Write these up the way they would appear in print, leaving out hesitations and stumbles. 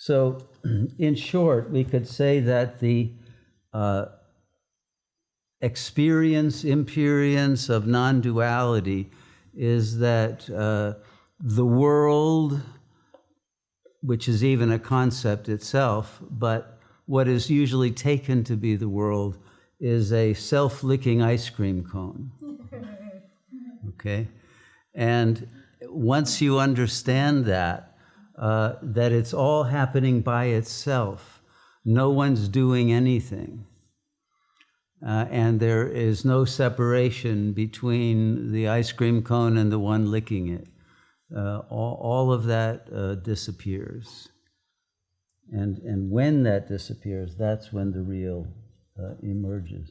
So, in short, we could say that the experience of non-duality is that the world, which is even a concept itself, but what is usually taken to be the world is a self-licking ice cream cone. Okay? And once you understand that it's all happening by itself, no one's doing anything, and there is no separation between the ice cream cone and the one licking it. All of that disappears. And when that disappears, that's when the real emerges.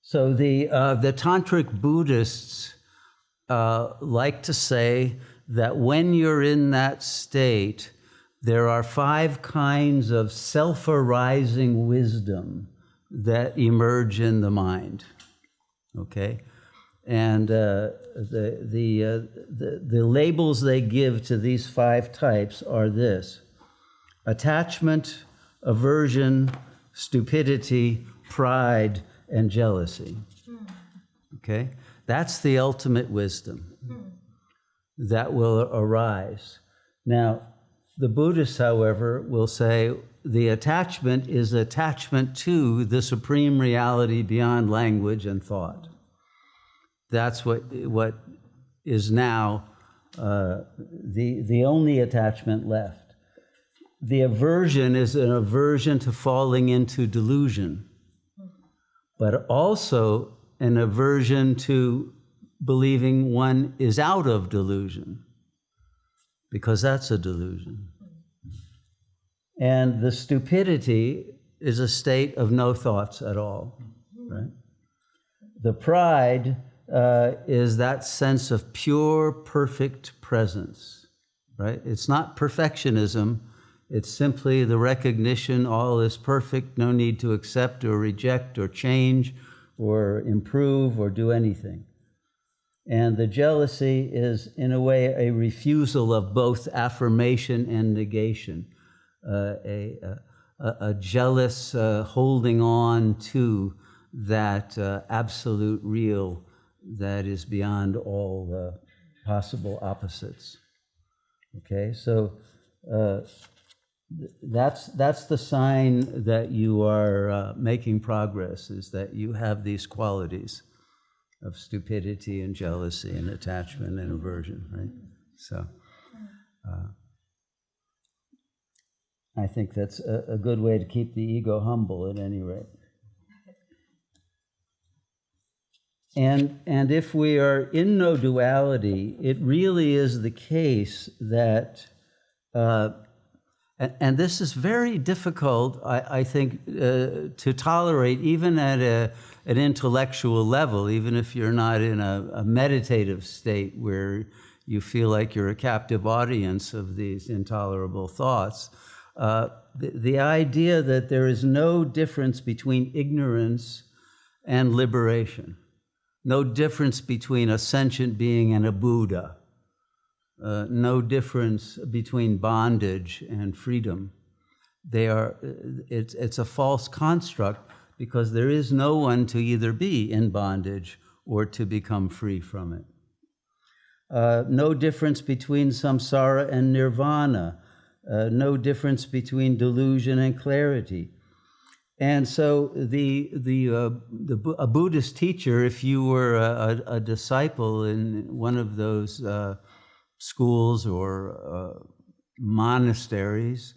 So the Tantric Buddhists like to say that when you're in that state, there are 5 kinds of self-arising wisdom that emerge in the mind. Okay? And the labels they give to these 5 types are this: attachment, aversion, stupidity, pride, and jealousy. Okay? That's the ultimate wisdom that will arise. Now, the Buddhists, however, will say the attachment is attachment to the supreme reality beyond language and thought. That's what is now the only attachment left. The aversion is an aversion to falling into delusion, but also an aversion to believing one is out of delusion, because that's a delusion. And the stupidity is a state of no thoughts at all, right? The pride is that sense of pure, perfect presence, right? It's not perfectionism. It's simply the recognition all is perfect, no need to accept or reject or change or improve or do anything. And the jealousy is, in a way, a refusal of both affirmation and negation, a jealous holding on to that absolute real that is beyond all the possible opposites. Okay, so that's the sign that you are making progress, is that you have these qualities of stupidity and jealousy and attachment and aversion, right? So I think that's a good way to keep the ego humble at any rate. And if we are in no duality, it really is the case that, and this is very difficult, I think, to tolerate even at an intellectual level, even if you're not in a meditative state where you feel like you're a captive audience of these intolerable thoughts. The idea that there is no difference between ignorance and liberation. No difference between a sentient being and a Buddha. No difference between bondage and freedom. It's a false construct, because there is no one to either be in bondage or to become free from it. No difference between samsara and nirvana. No difference between delusion and clarity. And so a Buddhist teacher, if you were a disciple in one of those schools or monasteries,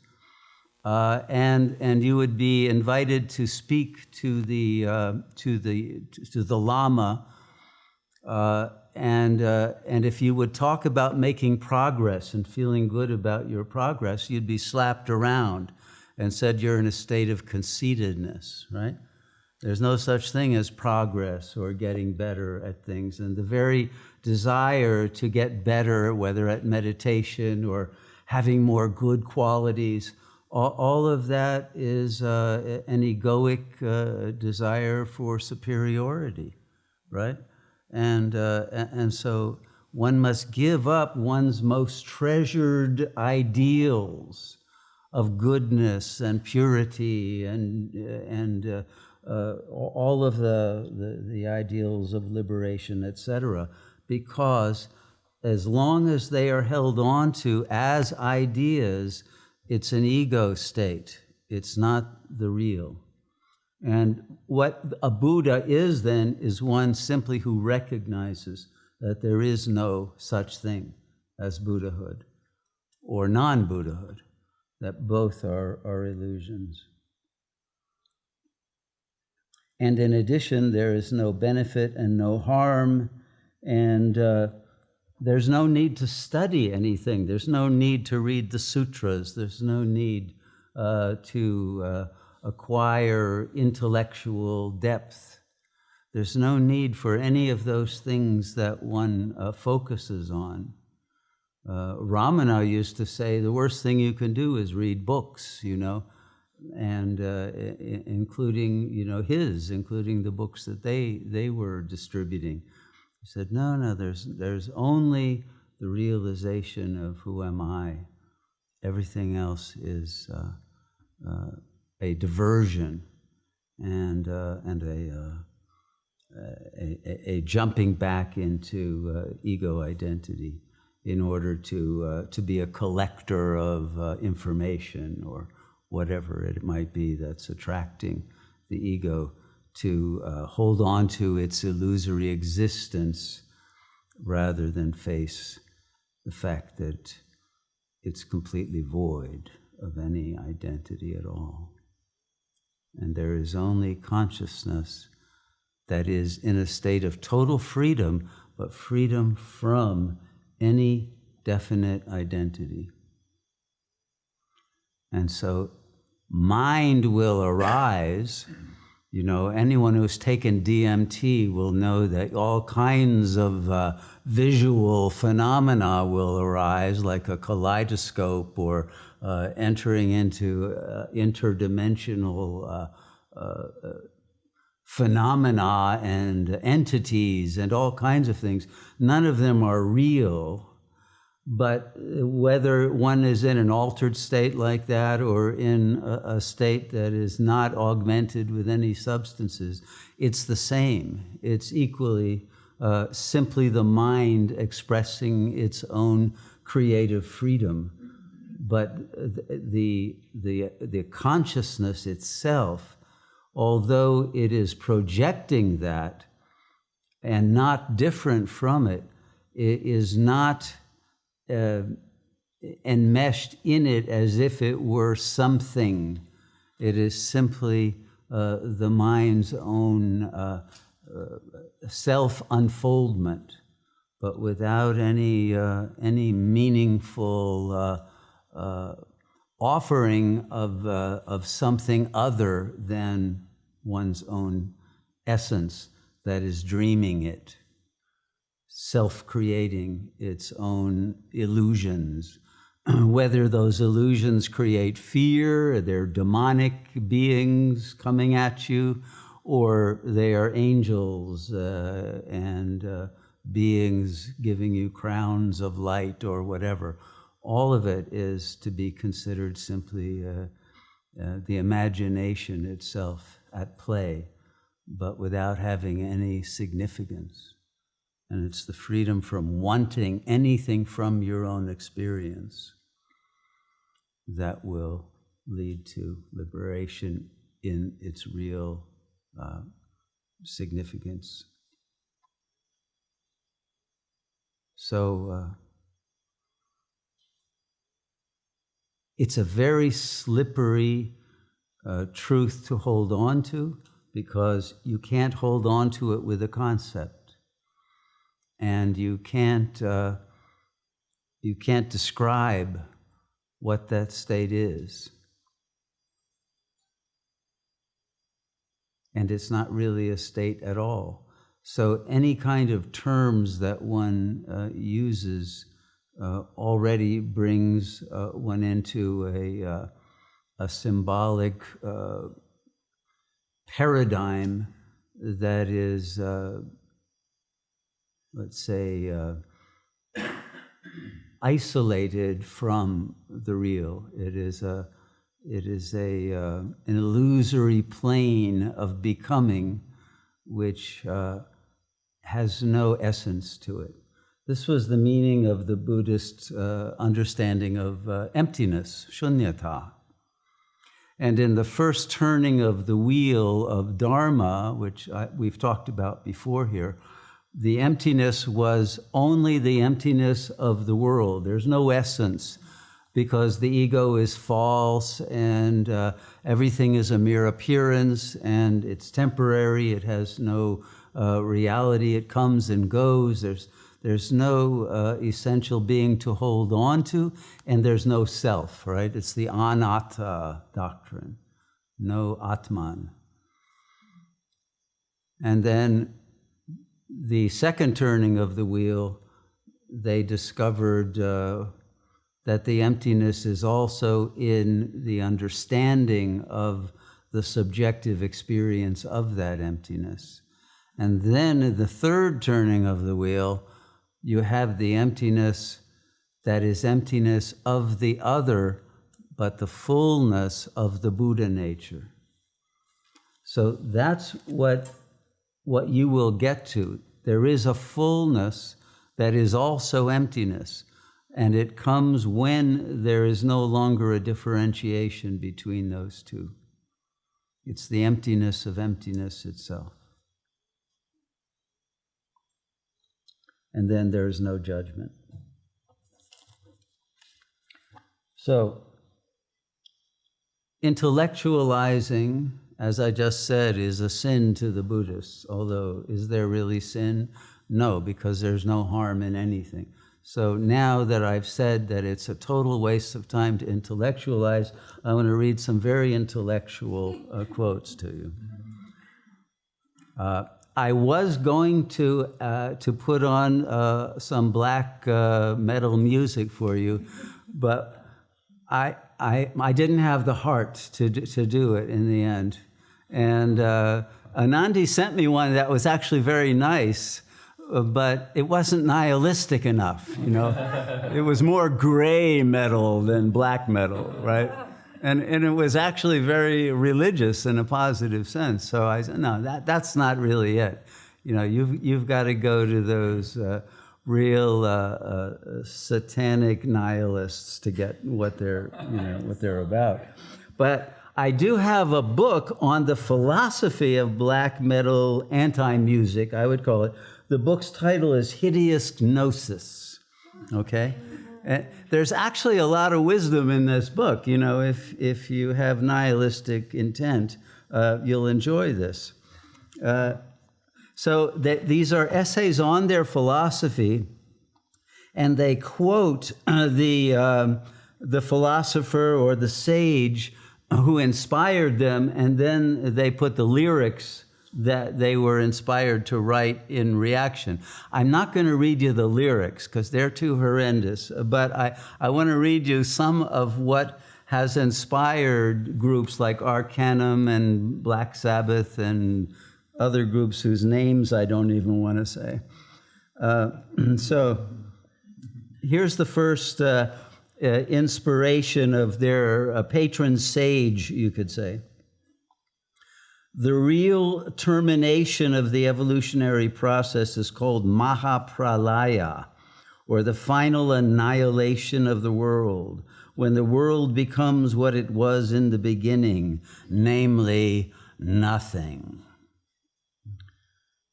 and you would be invited to speak to the Lama, and if you would talk about making progress and feeling good about your progress, you'd be slapped around and said you're in a state of conceitedness, right? There's no such thing as progress or getting better at things. And the very desire to get better, whether at meditation or having more good qualities, all of that is an egoic desire for superiority, right? And so one must give up one's most treasured ideals of goodness and purity and all of the ideals of liberation, etc., because as long as they are held on to as ideas, it's an ego state. It's not the real. And what a Buddha is then is one simply who recognizes that there is no such thing as Buddhahood or non-Buddhahood, that both are illusions. And in addition, there is no benefit and no harm, and there's no need to study anything. There's no need to read the sutras. There's no need to acquire intellectual depth. There's no need for any of those things that one focuses on. Ramana used to say the worst thing you can do is read books, and including, including the books that they were distributing. He said, no, there's only the realization of who am I. Everything else is a diversion and a jumping back into ego identity in order to be a collector of information or whatever it might be that's attracting the ego to hold on to its illusory existence rather than face the fact that it's completely void of any identity at all. And there is only consciousness that is in a state of total freedom, but freedom from any definite identity. And so mind will arise. Anyone who's taken DMT will know that all kinds of visual phenomena will arise, like a kaleidoscope or entering into interdimensional phenomena and entities and all kinds of things. None of them are real, but whether one is in an altered state like that or in a state that is not augmented with any substances, it's the same. It's equally simply the mind expressing its own creative freedom. But the consciousness itself, although it is projecting that and not different from it, it is not enmeshed in it as if it were something. It is simply the mind's own self-unfoldment, but without any meaningful offering of something other than one's own essence that is dreaming it, self-creating its own illusions. Whether those illusions create fear, they're demonic beings coming at you, or they are angels and beings giving you crowns of light or whatever. All of it is to be considered simply the imagination itself at play, but without having any significance. And it's the freedom from wanting anything from your own experience that will lead to liberation in its real significance. So it's a very slippery truth to hold on to, because you can't hold on to it with a concept. And you can't describe what that state is. And it's not really a state at all. So any kind of terms that one uses already brings one into a symbolic paradigm that is let's say, isolated from the real. It is an illusory plane of becoming which has no essence to it. This was the meaning of the Buddhist understanding of emptiness, shunyata. And in the first turning of the wheel of Dharma, which we've talked about before here, the emptiness was only the emptiness of the world. There's no essence, because the ego is false and everything is a mere appearance and it's temporary. It has no reality. It comes and goes. There's no essential being to hold on to, and there's no self, right? It's the anatta doctrine, no atman. And then the second turning of the wheel, they discovered that the emptiness is also in the understanding of the subjective experience of that emptiness. And then in the third turning of the wheel, you have the emptiness that is emptiness of the other, but the fullness of the Buddha nature. So that's what you will get to. There is a fullness that is also emptiness, and it comes when there is no longer a differentiation between those two. It's the emptiness of emptiness itself. And then there is no judgment. So, intellectualizing, as I just said, is a sin to the Buddhists. Although, is there really sin? No, because there's no harm in anything. So now that I've said that it's a total waste of time to intellectualize, I want to read some very intellectual quotes to you. I was going to put on some black metal music for you, but I didn't have the heart to do it in the end. And Anandi sent me one that was actually very nice, but it wasn't nihilistic enough, you know. It was more gray metal than black metal, right? And it was actually very religious in a positive sense. So I said, no, that's not really it. You know, you've got to go to those real satanic nihilists to get what they're about. But I do have a book on the philosophy of black metal anti-music, I would call it. The book's title is Hideous Gnosis, okay? There's actually a lot of wisdom in this book. You know, if you have nihilistic intent, you'll enjoy this. So these are essays on their philosophy, and they quote the philosopher or the sage who inspired them, and then they put the lyrics that they were inspired to write in reaction. I'm not going to read you the lyrics because they're too horrendous, but I want to read you some of what has inspired groups like Arcanum and Black Sabbath and other groups whose names I don't even want to say. So here's the first inspiration of their patron sage, you could say. The real termination of the evolutionary process is called Mahapralaya, or the final annihilation of the world, when the world becomes what it was in the beginning, namely nothing.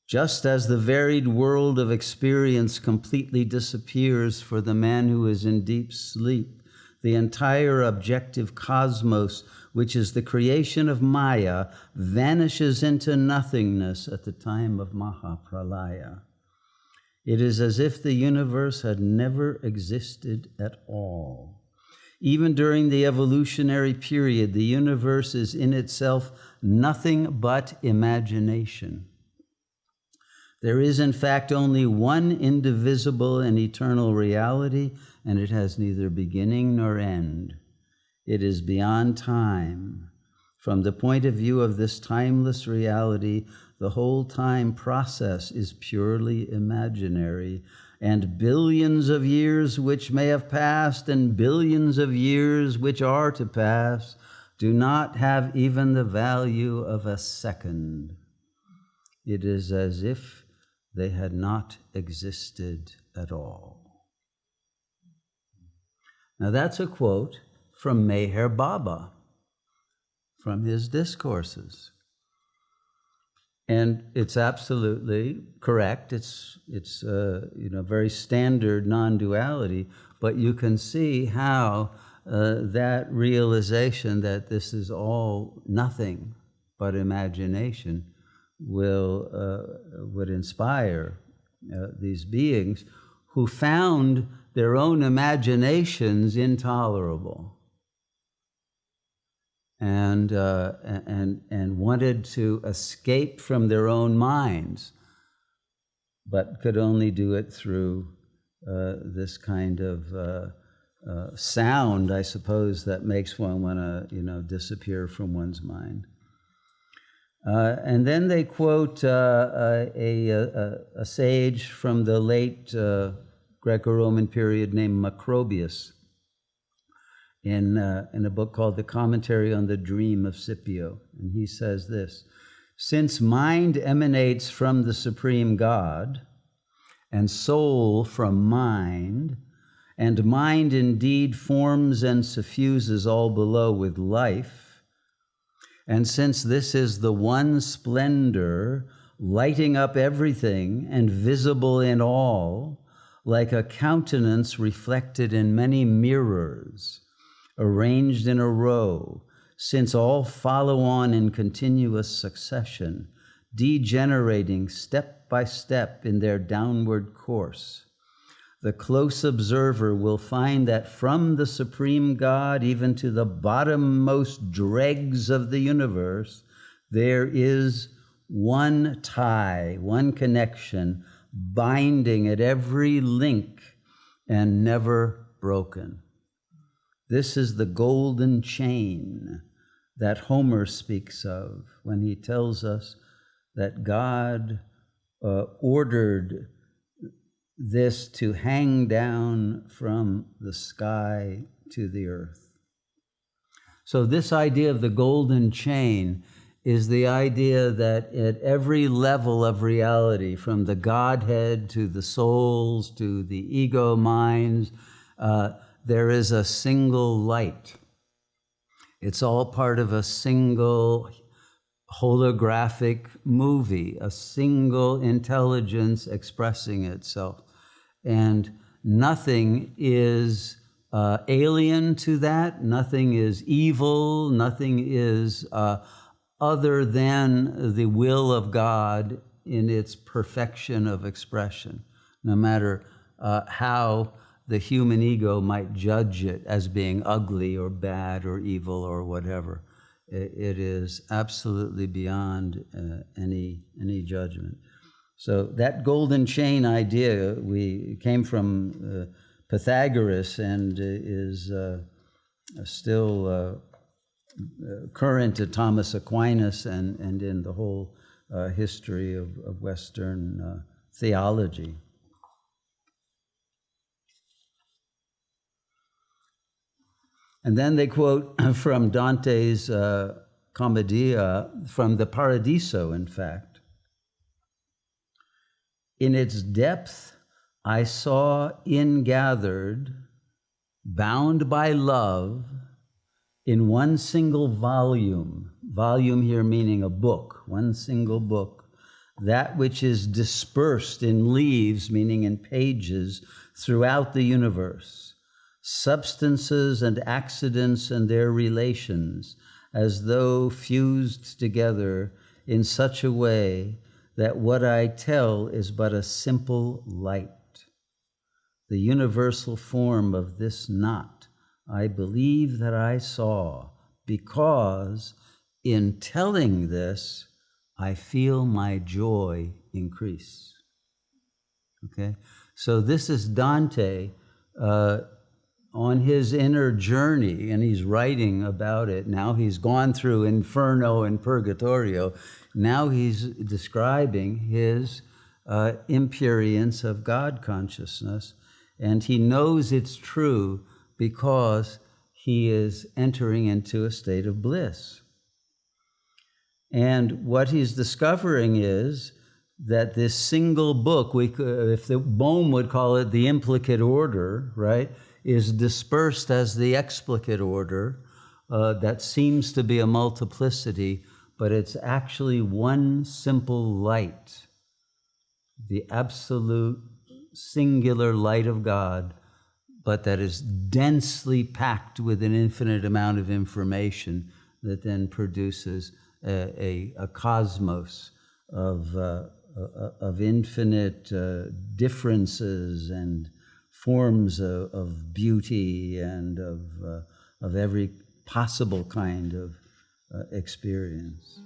Just as the varied world of experience completely disappears for the man who is in deep sleep, the entire objective cosmos, which is the creation of Maya, vanishes into nothingness at the time of Mahapralaya. It is as if the universe had never existed at all. Even during the evolutionary period, the universe is in itself nothing but imagination. There is, in fact, only one indivisible and eternal reality, and it has neither beginning nor end. It is beyond time. From the point of view of this timeless reality, the whole time process is purely imaginary, and billions of years which may have passed, and billions of years which are to pass, do not have even the value of a second. It is as if they had not existed at all. Now that's a quote from Meher Baba, from his discourses. And it's absolutely correct. It's very standard non-duality, but you can see how that realization that this is all nothing but imagination would inspire these beings who found their own imaginations intolerable and wanted to escape from their own minds, but could only do it through this kind of sound, I suppose, that makes one want to, disappear from one's mind. And then they quote a sage from the late Greco-Roman period named Macrobius in a book called The Commentary on the Dream of Scipio. And he says this: since mind emanates from the Supreme God, and soul from mind, and mind indeed forms and suffuses all below with life, and since this is the one splendor lighting up everything and visible in all, like a countenance reflected in many mirrors, arranged in a row, since all follow on in continuous succession, degenerating step by step in their downward course, the close observer will find that from the Supreme God even to the bottommost dregs of the universe, there is one tie, one connection, binding at every link and never broken. This is the golden chain that Homer speaks of when he tells us that God ordered this to hang down from the sky to the earth. So this idea of the golden chain is the idea that at every level of reality, from the Godhead to the souls to the ego minds, there is a single light. It's all part of a single holographic movie, a single intelligence expressing itself. And nothing is alien to that, nothing is evil, nothing is other than the will of God in its perfection of expression, no matter how the human ego might judge it as being ugly or bad or evil or whatever. It is absolutely beyond any judgment. So that golden chain idea came from Pythagoras and is still current to Thomas Aquinas and in the whole history of Western theology. And then they quote from Dante's Commedia, from the Paradiso, in fact. In its depth, I saw ingathered, bound by love, in one single volume here meaning a book, one single book, that which is dispersed in leaves, meaning in pages, throughout the universe, substances and accidents and their relations, as though fused together in such a way that what I tell is but a simple light. The universal form of this knot I believe that I saw, because in telling this, I feel my joy increase. Okay? So this is Dante on his inner journey, and he's writing about it. Now he's gone through Inferno and Purgatorio. Now he's describing his imperience of God consciousness, and he knows it's true because he is entering into a state of bliss. And what he's discovering is that this single book, if the Bohm would call it the implicate order, right, is dispersed as the explicate order that seems to be a multiplicity, but it's actually one simple light, the absolute singular light of God, but that is densely packed with an infinite amount of information that then produces a cosmos of infinite differences and forms of beauty and of every possible kind of experience.